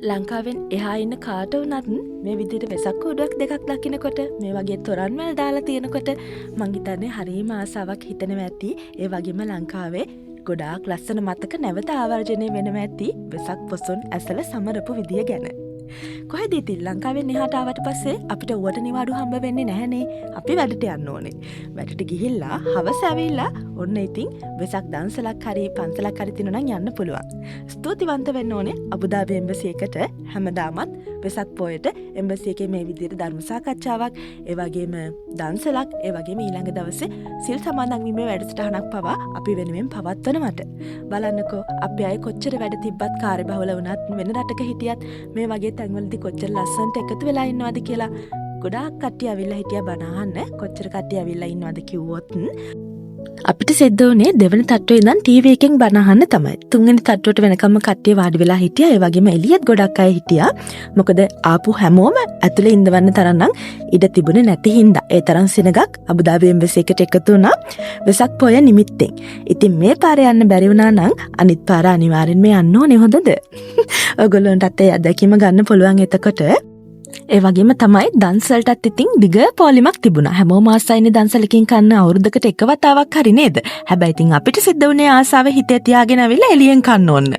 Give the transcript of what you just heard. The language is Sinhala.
ලංකාවෙන් එහා ඉන්න කාට වුණත් මේ විදිහට වෙසක් කූඩුවක් දෙකක් දකිනකොට මේ වගේ තොරන් වල දාලා තියෙනකොට මං හිතන්නේ හරිම ආසාවක් හිතෙනවා ඇති. ඒ වගේම ලංකාවේ ගොඩාක් ලස්සන මතක නැවත ආවර්ජනය වෙනවා ඇති වෙසක් පොසොන් ඇසල සමරපු විදිය ගැන. කොහෙද ඉතින් ලංකාවෙන් එහාට ආවට පස්සේ අපිට ඌට නිවාඩු හම්බ වෙන්නේ නැහනේ. අපි වැඩට යන්න ඕනේ. වැඩට ගිහිල්ලා හවස ඇවිල්ලා ඔන්න ඉතින් වෙසක් දන්සලක් හරි පන්සලක් හරි තියනවා නම් යන්න පුළුවන්. ස්තුතිවන්ත වෙන්න ඕනේ අබුදාබි එම්බසි එකට හැමදාමත් වෙසක් පොයට එම්බසි එකේ මේ විදිහට ධර්ම සාකච්ඡාවක්, ඒ වගේම දන්සලක්, ඒ වගේම ඊළඟ දවසේ සිල් සමාදන් වීමේ වැඩසටහනක් පවා අපි වෙනුවෙන් පවත්වනවට. බලන්නකෝ අපි අය කොච්චර වැඩ තිබ්බත් කාර්යබහුල වුණත් වෙන රටක හිටියත් මේ වගේ තැන්වලදී කොච්චර ලස්සනට එකතු වෙලා ඉන්නවද කියලා. ගොඩාක් කට්ටිය අවිල්ලා හිටියා බණ අහන්න. කොච්චර කට්ටිය අවිල්ලා ඉන්නවද කිව්වොත් අපිට සිද්ධ වුණේ දෙවෙනි තට්ටුවේ ඉඳන් ටීවී එකෙන් බණ අහන්න තමයි. තුන්වෙනි තට්ටුවට වෙනකම්ම කට්ටිය වාඩි වෙලා හිටියා. ඒ වගේම එළියත් ගොඩක් අය හිටියා. මොකද ආපු හැමෝම ඇතුලේ ඉඳවන්න තරම් නම් ඉඩ තිබුණේ නැති හින්දා. ඒ තරම් සෙනගක් අබුදාබි එම්බසි එකට එකතු වුණා වෙසක් පොය නිමිත්තෙන්. ඉතින් මේ පාරේ යන්න බැරි වුණා නම් අනිත් පාර අනිවාර්යෙන්ම යන්න ඕනේ හොඳද? ඔයගොල්ලන්ටත් ඒ අත්දැකීම ගන්න පුළුවන් එතකොට. ඒ වගේම තමයි දන්සලටත් ඉතින් දිග පොලිමක් තිබුණා. හැමෝම ආසයිනේ දන්සලකින් කන්න අවුරුද්දකට එක වතාවක් හරි නේද? හැබැයි ඉතින් අපිට සිද්ධ වුණේ ආසාව හිතේ තියාගෙන අවිල්ලා එළියෙන් කන්න ඕන.